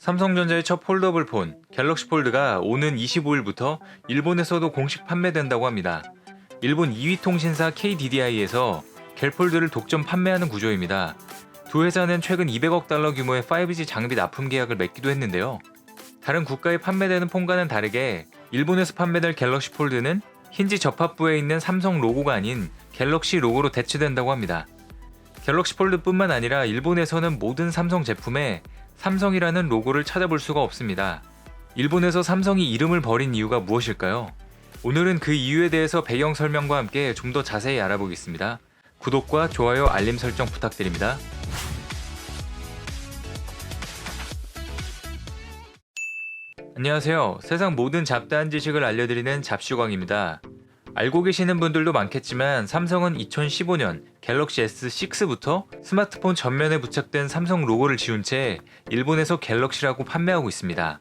삼성전자의 첫 폴더블 폰 갤럭시 폴드가 오는 25일부터 일본에서도 공식 판매된다고 합니다. 일본 2위 통신사 KDDI에서 갤폴드를 독점 판매하는 구조입니다. 두 회사는 최근 200억 달러 규모의 5G 장비 납품 계약을 맺기도 했는데요. 다른 국가에 판매되는 폰과는 다르게 일본에서 판매될 갤럭시 폴드는 힌지 접합부에 있는 삼성 로고가 아닌 갤럭시 로고로 대체된다고 합니다. 갤럭시 폴드뿐만 아니라 일본에서는 모든 삼성 제품에 삼성이라는 로고를 찾아볼 수가 없습니다. 일본에서 삼성이 이름을 버린 이유가 무엇일까요? 오늘은 그 이유에 대해서 배경 설명과 함께 좀 더 자세히 알아보겠습니다. 구독과 좋아요, 알림 설정 부탁드립니다. 안녕하세요. 세상 모든 잡다한 지식을 알려드리는 잡슈광입니다. 알고 계시는 분들도 많겠지만 삼성은 2015년 갤럭시 S6부터 스마트폰 전면에 부착된 삼성 로고를 지운 채 일본에서 갤럭시라고 판매하고 있습니다.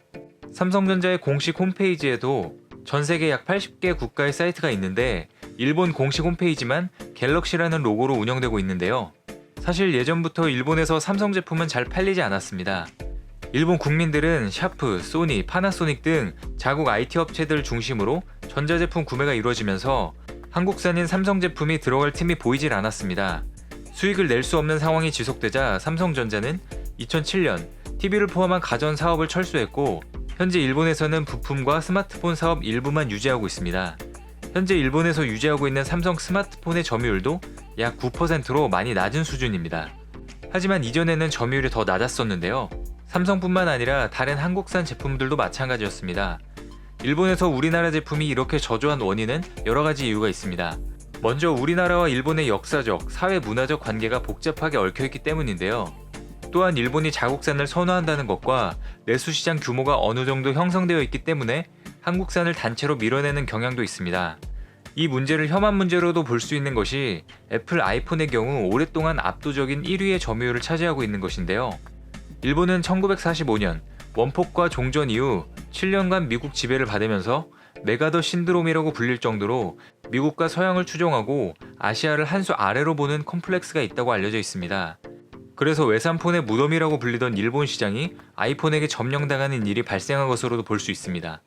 삼성전자의 공식 홈페이지에도 전 세계 약 80개 국가의 사이트가 있는데 일본 공식 홈페이지만 갤럭시라는 로고로 운영되고 있는데요. 사실 예전부터 일본에서 삼성 제품은 잘 팔리지 않았습니다. 일본 국민들은 샤프, 소니, 파나소닉 등 자국 IT 업체들 중심으로 전자제품 구매가 이루어지면서 한국산인 삼성 제품이 들어갈 틈이 보이질 않았습니다. 수익을 낼 수 없는 상황이 지속되자 삼성전자는 2007년 TV를 포함한 가전 사업을 철수했고 현재 일본에서는 부품과 스마트폰 사업 일부만 유지하고 있습니다. 현재 일본에서 유지하고 있는 삼성 스마트폰의 점유율도 약 9%로 많이 낮은 수준입니다. 하지만 이전에는 점유율이 더 낮았었는데요. 삼성뿐만 아니라 다른 한국산 제품들도 마찬가지였습니다. 일본에서 우리나라 제품이 이렇게 저조한 원인은 여러 가지 이유가 있습니다. 먼저 우리나라와 일본의 역사적, 사회 문화적 관계가 복잡하게 얽혀있기 때문인데요. 또한 일본이 자국산을 선호한다는 것과 내수시장 규모가 어느 정도 형성되어 있기 때문에 한국산을 단체로 밀어내는 경향도 있습니다. 이 문제를 혐한 문제로도 볼 수 있는 것이 애플 아이폰의 경우 오랫동안 압도적인 1위의 점유율을 차지하고 있는 것인데요. 일본은 1945년 원폭과 종전 이후 7년간 미국 지배를 받으면서 메가더 신드롬이라고 불릴 정도로 미국과 서양을 추종하고 아시아를 한 수 아래로 보는 컴플렉스가 있다고 알려져 있습니다. 그래서 외산폰의 무덤이라고 불리던 일본 시장이 아이폰에게 점령당하는 일이 발생한 것으로도 볼 수 있습니다.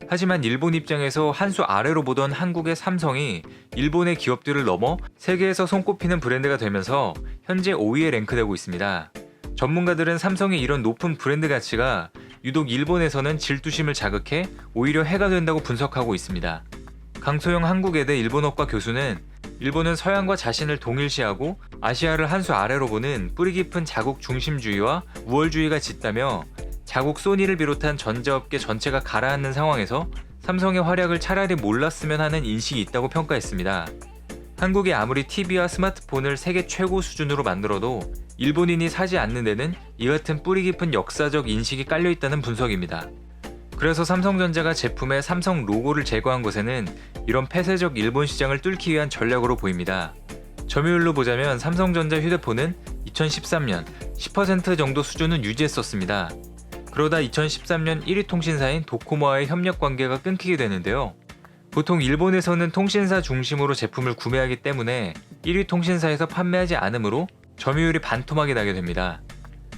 하지만 일본 입장에서 한 수 아래로 보던 한국의 삼성이 일본의 기업들을 넘어 세계에서 손꼽히는 브랜드가 되면서 현재 5위에 랭크되고 있습니다. 전문가들은 삼성의 이런 높은 브랜드 가치가 유독 일본에서는 질투심을 자극해 오히려 해가 된다고 분석하고 있습니다. 강소영 한국외대 일본어과 교수는 일본은 서양과 자신을 동일시하고 아시아를 한 수 아래로 보는 뿌리 깊은 자국 중심주의와 우월주의가 짙다며 자국 소니를 비롯한 전자업계 전체가 가라앉는 상황에서 삼성의 활약을 차라리 몰랐으면 하는 인식이 있다고 평가했습니다. 한국이 아무리 TV와 스마트폰을 세계 최고 수준으로 만들어도 일본인이 사지 않는 데는 이 같은 뿌리 깊은 역사적 인식이 깔려있다는 분석입니다. 그래서 삼성전자가 제품에 삼성 로고를 제거한 것에는 이런 폐쇄적 일본 시장을 뚫기 위한 전략으로 보입니다. 점유율로 보자면 삼성전자 휴대폰은 2013년 10% 정도 수준은 유지했었습니다. 그러다 2013년 1위 통신사인 도코모와의 협력 관계가 끊기게 되는데요. 보통 일본에서는 통신사 중심으로 제품을 구매하기 때문에 1위 통신사에서 판매하지 않으므로 점유율이 반토막이 나게 됩니다.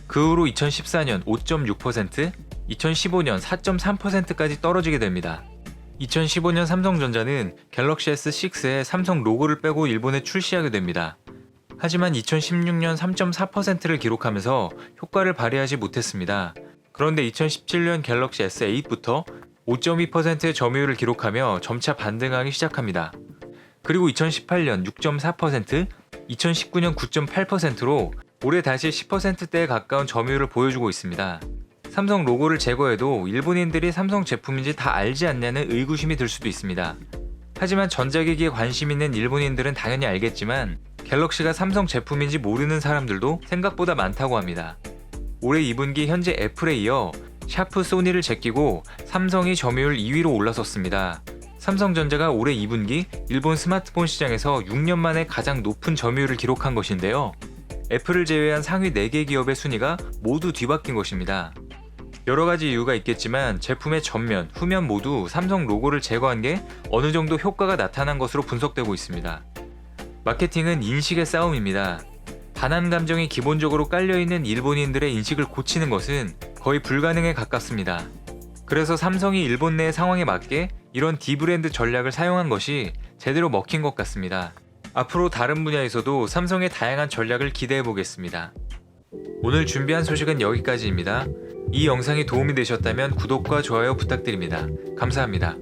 그 후로 2014년 5.6%, 2015년 4.3%까지 떨어지게 됩니다. 2015년 삼성전자는 갤럭시 S6에 삼성 로고를 빼고 일본에 출시하게 됩니다. 하지만 2016년 3.4%를 기록하면서 효과를 발휘하지 못했습니다. 그런데 2017년 갤럭시 S8부터 5.2%의 점유율을 기록하며 점차 반등하기 시작합니다. 그리고 2018년 6.4%, 2019년 9.8%로 올해 다시 10%대에 가까운 점유율을 보여주고 있습니다. 삼성 로고를 제거해도 일본인들이 삼성 제품인지 다 알지 않냐는 의구심이 들 수도 있습니다. 하지만 전자기기에 관심 있는 일본인들은 당연히 알겠지만 갤럭시가 삼성 제품인지 모르는 사람들도 생각보다 많다고 합니다. 올해 2분기 현재 애플에 이어 샤프, 소니를 제끼고 삼성이 점유율 2위로 올라섰습니다. 삼성전자가 올해 2분기 일본 스마트폰 시장에서 6년 만에 가장 높은 점유율을 기록한 것인데요. 애플을 제외한 상위 4개 기업의 순위가 모두 뒤바뀐 것입니다. 여러 가지 이유가 있겠지만 제품의 전면, 후면 모두 삼성 로고를 제거한 게 어느 정도 효과가 나타난 것으로 분석되고 있습니다. 마케팅은 인식의 싸움입니다. 반한 감정이 기본적으로 깔려있는 일본인들의 인식을 고치는 것은 거의 불가능에 가깝습니다. 그래서 삼성이 일본 내 상황에 맞게 이런 D브랜드 전략을 사용한 것이 제대로 먹힌 것 같습니다. 앞으로 다른 분야에서도 삼성의 다양한 전략을 기대해 보겠습니다. 오늘 준비한 소식은 여기까지입니다. 이 영상이 도움이 되셨다면 구독과 좋아요 부탁드립니다. 감사합니다.